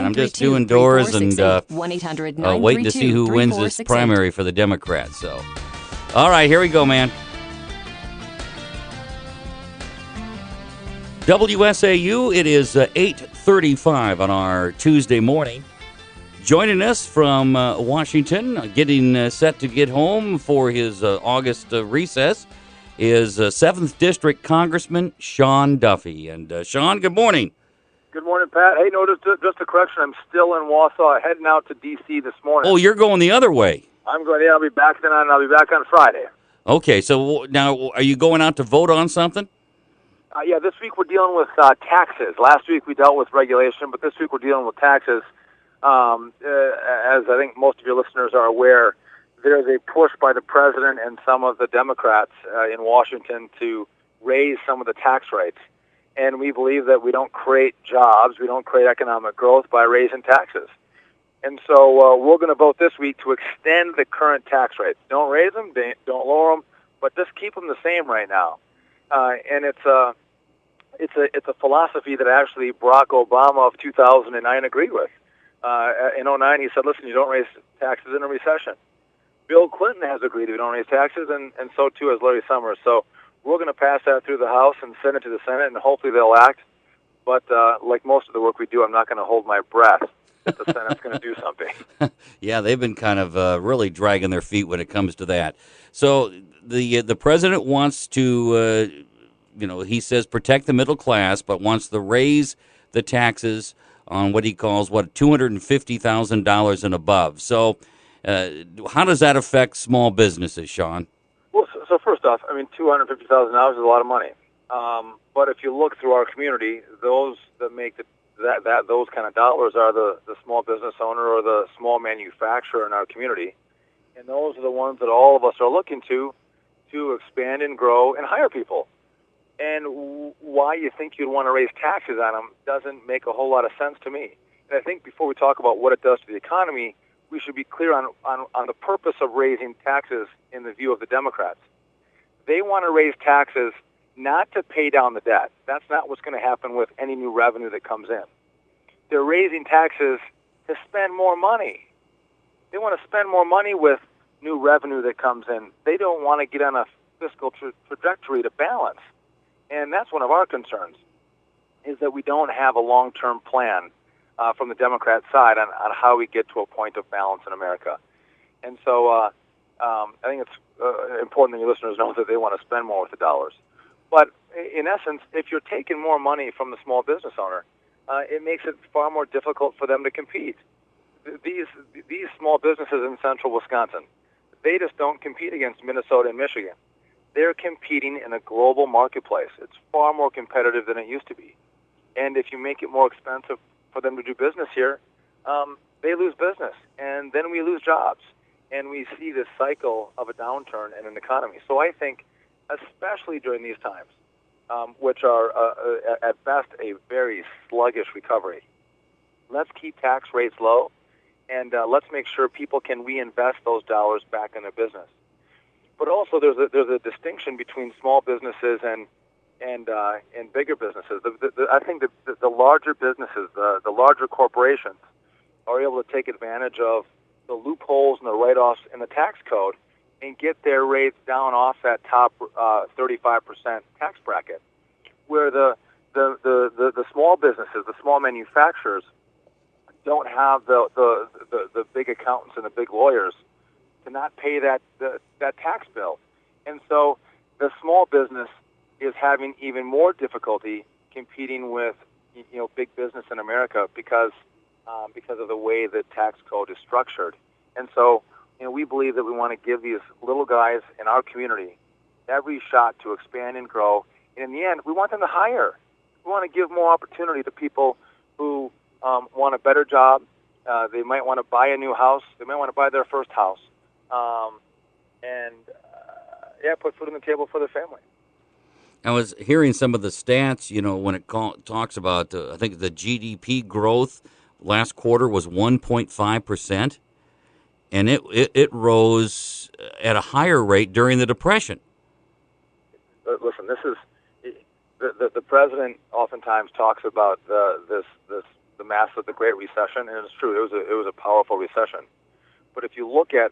I'm just doing doors and waiting to see who wins this primary for the Democrats. So, all right, here we go, man. WSAU, it is 8:35 on our Tuesday morning. Joining us from Washington, getting set to get home for his August recess, is 7th District Congressman Sean Duffy. And Sean, good morning. Good morning, Pat. Hey, no, just a correction. I'm still in Wausau, heading out to D.C. this morning. Oh, you're going the other way. I'm going. Yeah, I'll be back on Friday. Okay, so now are you going out to vote on something? Yeah, this week we're dealing with taxes. Last week we dealt with regulation, but this week we're dealing with taxes. As I think most of your listeners are aware, there's a push by the president and some of the Democrats in Washington to raise some of the tax rates. And we believe that we don't create jobs, we don't create economic growth by raising taxes. And so we're going to vote this week to extend the current tax rates. Don't raise them, don't lower them, but just keep them the same right now. And it's a philosophy that actually Barack Obama of 2009 agreed with. In 2009, he said, listen, you don't raise taxes in a recession. Bill Clinton has agreed we don't raise taxes, and so too has Larry Summers. So we're going to pass that through the House and send it to the Senate, and hopefully they'll act. But like most of the work we do, I'm not going to hold my breath that the Senate's going to do something. Yeah, they've been kind of really dragging their feet when it comes to that. So the president wants to, he says protect the middle class, but wants to raise the taxes on what he calls, $250,000 and above. So how does that affect small businesses, Sean? Well, so first off, $250,000 is a lot of money. But if you look through our community, those that make those kind of dollars are the small business owner or the small manufacturer in our community. And those are the ones that all of us are looking to expand and grow and hire people. And why you think you'd want to raise taxes on them doesn't make a whole lot of sense to me. And I think before we talk about what it does to the economy, we should be clear on the purpose of raising taxes in the view of the Democrats. They want to raise taxes not to pay down the debt. That's not what's going to happen with any new revenue that comes in. They're raising taxes to spend more money. They want to spend more money with new revenue that comes in. They don't want to get on a fiscal trajectory to balance. And that's one of our concerns, is that we don't have a long-term plan from the Democrat side on how we get to a point of balance in America. And so I think it's important that your listeners know that they want to spend more with the dollars. But in essence, if you're taking more money from the small business owner, it makes it far more difficult for them to compete. These small businesses in central Wisconsin, they just don't compete against Minnesota and Michigan. They're competing in a global marketplace. It's far more competitive than it used to be. And if you make it more expensive for them to do business here, they lose business, and then we lose jobs. And we see this cycle of a downturn in an economy. So I think, especially during these times, which are at best a very sluggish recovery, let's keep tax rates low, and let's make sure people can reinvest those dollars back in their business. But also, there's a distinction between small businesses and bigger businesses. I think that the larger businesses, the larger corporations, are able to take advantage of the loopholes and the write-offs in the tax code and get their rates down off that top 35% tax bracket, where the small businesses, the small manufacturers, don't have the big accountants and the big lawyers to not pay that tax bill. And so the small business is having even more difficulty competing with big business in America because of the way the tax code is structured. And so we believe that we want to give these little guys in our community every shot to expand and grow. And in the end, we want them to hire. We want to give more opportunity to people who want a better job. They might want to buy a new house. They might want to buy their first house. Put food on the table for their family. I was hearing some of the stats, when it talks about, I think the GDP growth last quarter was 1.5%, and it rose at a higher rate during the Depression. Listen, this is the president oftentimes talks about this the mass of the Great Recession, and it's true, it was a powerful recession. But if you look at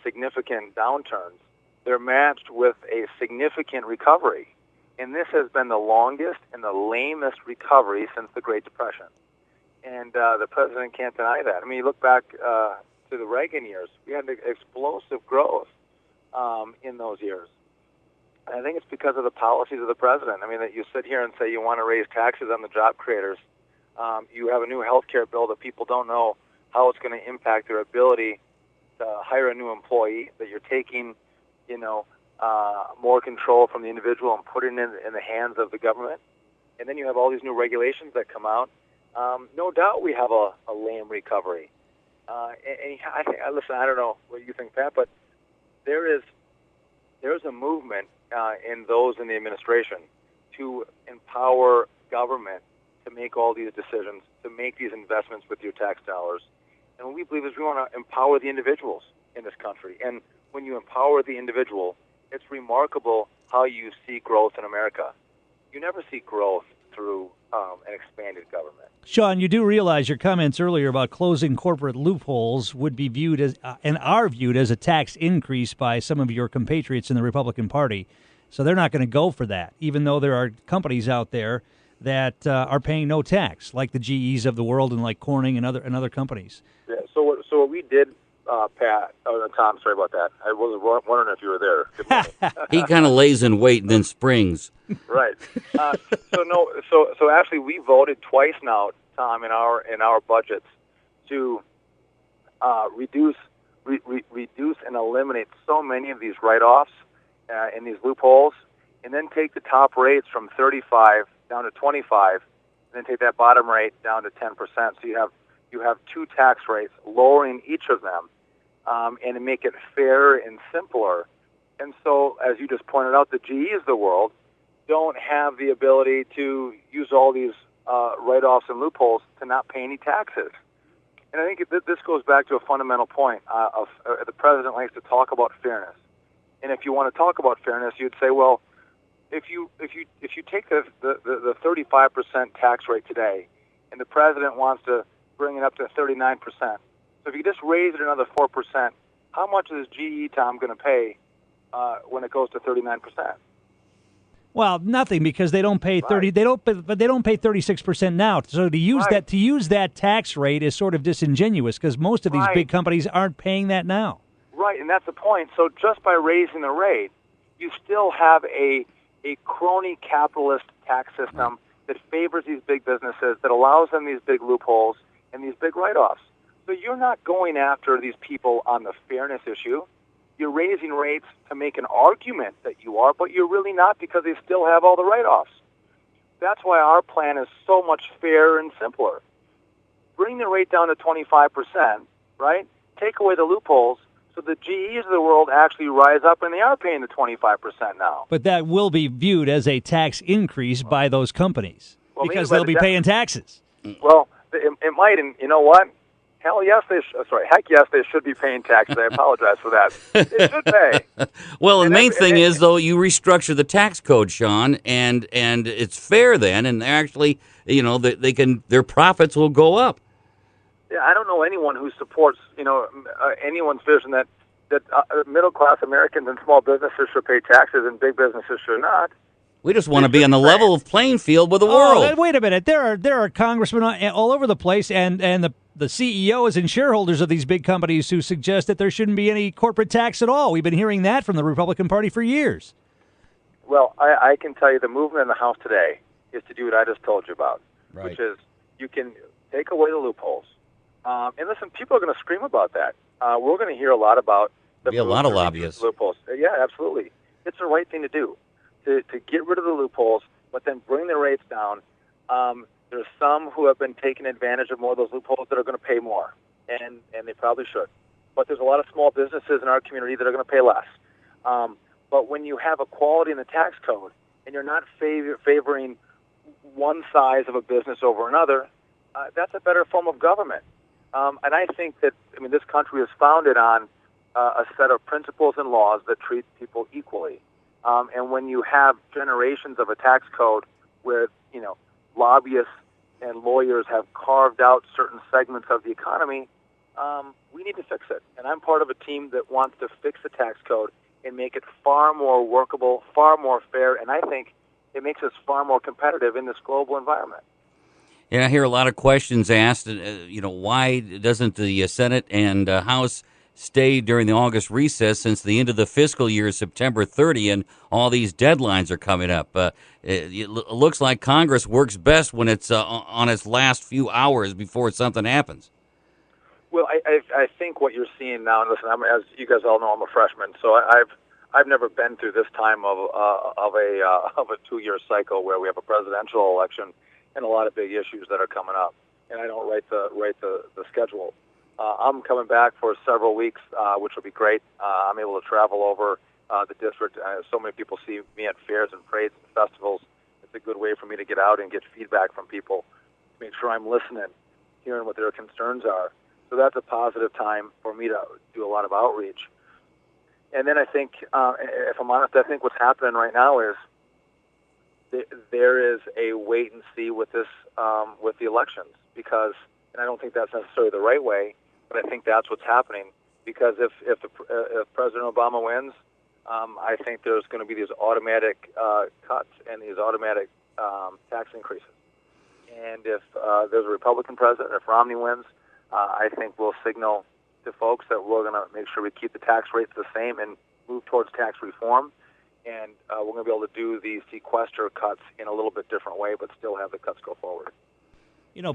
significant downturns, they're matched with a significant recovery. And this has been the longest and the lamest recovery since the Great Depression. And the president can't deny that. I mean, you look back to the Reagan years, we had explosive growth in those years. And I think it's because of the policies of the president. I mean, that you sit here and say you want to raise taxes on the job creators. You have a new health care bill that people don't know how it's going to impact their ability to hire a new employee, that you're taking, more control from the individual and putting it in the hands of the government. And then you have all these new regulations that come out. No doubt we have a lame recovery. Listen, I don't know what you think, Pat, but there's a movement in those in the administration to empower government to make all these decisions, to make these investments with your tax dollars. And what we believe is we want to empower the individuals in this country. And when you empower the individual, it's remarkable how you see growth in America. You never see growth through an expanded government. Sean, you do realize your comments earlier about closing corporate loopholes would be viewed as, and are viewed as, a tax increase by some of your compatriots in the Republican Party. So they're not going to go for that, even though there are companies out there that are paying no tax, like the GEs of the world and like Corning and other companies. Yeah. So what we did, Pat, Tom, sorry about that. I was wondering if you were there. Good morning. He kind of lays in wait and then springs. Right. So actually, we voted twice now, Tom, in our budgets to reduce and eliminate so many of these write-offs and these loopholes, and then take the top rates from 35 down to 25, and then take that bottom rate down to 10%. So you have two tax rates, lowering each of them, and to make it fair and simpler. And so, as you just pointed out, the GEs of the world don't have the ability to use all these write-offs and loopholes to not pay any taxes. And I think this goes back to a fundamental point of the president likes to talk about fairness. And if you want to talk about fairness, you'd say, well, if you take the 35% tax rate today, and the president wants to bring it up to 39%, so if you just raise it another 4%, how much is GE, Tom, going to pay when it goes to 39%? Well, nothing, because they don't pay 30. Right. But they don't pay 36% now. So to use that tax rate is sort of disingenuous, because most of these big companies aren't paying that now. Right, and that's the point. So just by raising the rate, you still have a crony capitalist tax system that favors these big businesses, that allows them these big loopholes and these big write-offs. So you're not going after these people on the fairness issue. You're raising rates to make an argument that you are, but you're really not, because they still have all the write-offs. That's why our plan is so much fairer and simpler. Bring the rate down to 25%, right? Take away the loopholes, so the GEs of the world actually rise up, and they are paying the 25% now. But that will be viewed as a tax increase by those companies, because they'll be paying taxes. Well, it might, and you know what? Heck yes, they should be paying taxes. I apologize for that. They should pay. Well, the main thing is, though, you restructure the tax code, Sean, and it's fair then, and actually, their profits will go up. Yeah, I don't know anyone who supports, anyone's vision that middle-class Americans and small businesses should pay taxes and big businesses should not. We just want to be on the level of playing field with the world. Wait a minute. There are congressmen all over the place, and the CEOs and shareholders of these big companies who suggest that there shouldn't be any corporate tax at all. We've been hearing that from the Republican Party for years. Well, I can tell you the movement in the House today is to do what I just told you about, which is you can take away the loopholes. And listen, people are going to scream about that. We're going to hear a lot about a lot of lobbyists. Loopholes. Yeah, absolutely. It's the right thing to do, to get rid of the loopholes, but then bring the rates down. There's some who have been taking advantage of more of those loopholes that are going to pay more, and they probably should. But there's a lot of small businesses in our community that are going to pay less. But when you have equality in the tax code, and you're not favoring one size of a business over another, that's a better form of government. And I think that, this country is founded on a set of principles and laws that treat people equally. And when you have generations of a tax code where, lobbyists and lawyers have carved out certain segments of the economy, we need to fix it. And I'm part of a team that wants to fix the tax code and make it far more workable, far more fair, and I think it makes us far more competitive in this global environment. And I hear a lot of questions asked, why doesn't the Senate and House stay during the August recess, since the end of the fiscal year is September 30 and all these deadlines are coming up? It looks like Congress works best when it's on its last few hours before something happens. Well, I think what you're seeing now, and listen, as you guys all know, I'm a freshman, so I've never been through this time of a 2-year cycle where we have a presidential election and a lot of big issues that are coming up, and I don't write the schedule. I'm coming back for several weeks, which will be great. I'm able to travel over the district. So many people see me at fairs and parades and festivals. It's a good way for me to get out and get feedback from people, make sure I'm listening, hearing what their concerns are. So that's a positive time for me to do a lot of outreach. And then I think, if I'm honest, I think what's happening right now is there is a wait and see with this, with the elections, because, and I don't think that's necessarily the right way, but I think that's what's happening. Because if President Obama wins, I think there's going to be these automatic cuts and these automatic tax increases. And if there's a Republican president, if Romney wins, I think we'll signal to folks that we're going to make sure we keep the tax rates the same and move towards tax reform. And we're going to be able to do these sequester cuts in a little bit different way, but still have the cuts go forward.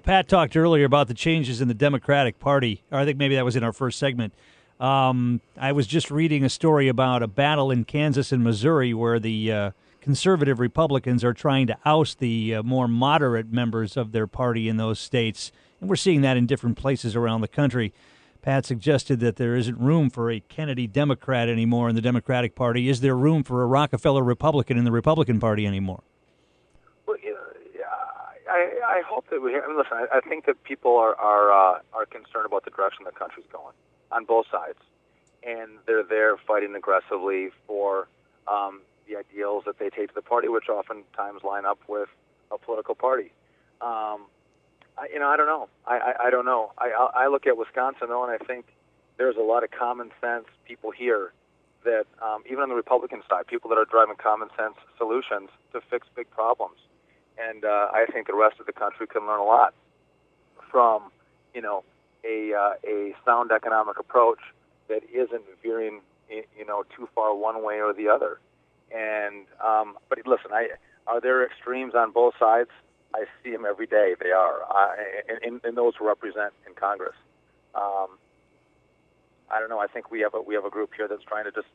Pat talked earlier about the changes in the Democratic Party, or I think maybe that was in our first segment. I was just reading a story about a battle in Kansas and Missouri where the conservative Republicans are trying to oust the more moderate members of their party in those states. And we're seeing that in different places around the country. Pat suggested that there isn't room for a Kennedy Democrat anymore in the Democratic Party. Is there room for a Rockefeller Republican in the Republican Party anymore? Well, I hope that we. I mean, listen, I think that people are concerned about the direction the country's going on both sides, and they're there fighting aggressively for the ideals that they take to the party, which oftentimes line up with a political party. I don't know. I don't know. I look at Wisconsin, though, and I think there's a lot of common sense people here that, even on the Republican side, people that are driving common sense solutions to fix big problems. And I think the rest of the country can learn a lot from, a sound economic approach that isn't veering, too far one way or the other. And but listen, are there extremes on both sides? I see them every day. They are, and those who represent in Congress. I don't know. I think we have a group here that's trying to just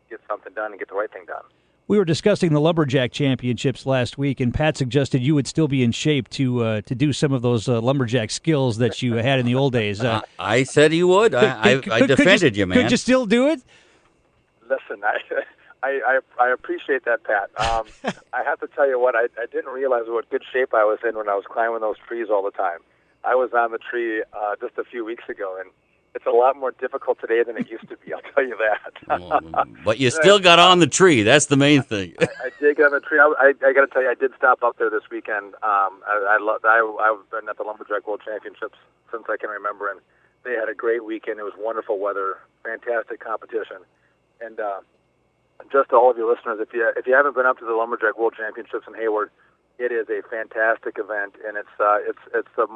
get something done and get the right thing done. We were discussing the Lumberjack Championships last week, and Pat suggested you would still be in shape to do some of those lumberjack skills that you had in the old days. I said you would. I defended you, man. Could you still do it? Listen, I appreciate that, Pat. I have to tell you what, I didn't realize what good shape I was in when I was climbing those trees all the time. I was on the tree just a few weeks ago, and it's a lot more difficult today than it used to be, I'll tell you that. But you still got on the tree. That's the main thing. I did get on the tree. I got to tell you, I did stop up there this weekend. I've been at the Lumberjack World Championships since I can remember, and they had a great weekend. It was wonderful weather, fantastic competition. And just to all of your listeners, if you haven't been up to the Lumberjack World Championships in Hayward, it is a fantastic event, and it's a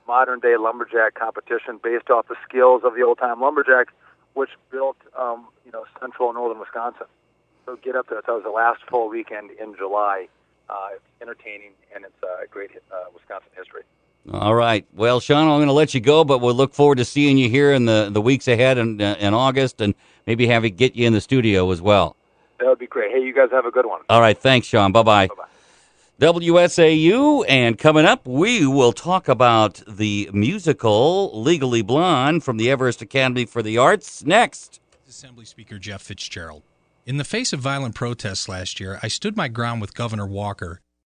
modern-day lumberjack competition based off the skills of the old-time lumberjack, which built, central and northern Wisconsin. So get up there. That was the last full weekend in July. It's entertaining, and it's a great Wisconsin history. All right. Well, Sean, I'm going to let you go, but we'll look forward to seeing you here in the weeks ahead in August, and maybe have it get you in the studio as well. That would be great. Hey, you guys have a good one. All right. Thanks, Sean. Bye-bye. Bye-bye. WSAU, and coming up, we will talk about the musical Legally Blonde from the Everest Academy for the Arts next. Assembly Speaker Jeff Fitzgerald. In the face of violent protests last year, I stood my ground with Governor Walker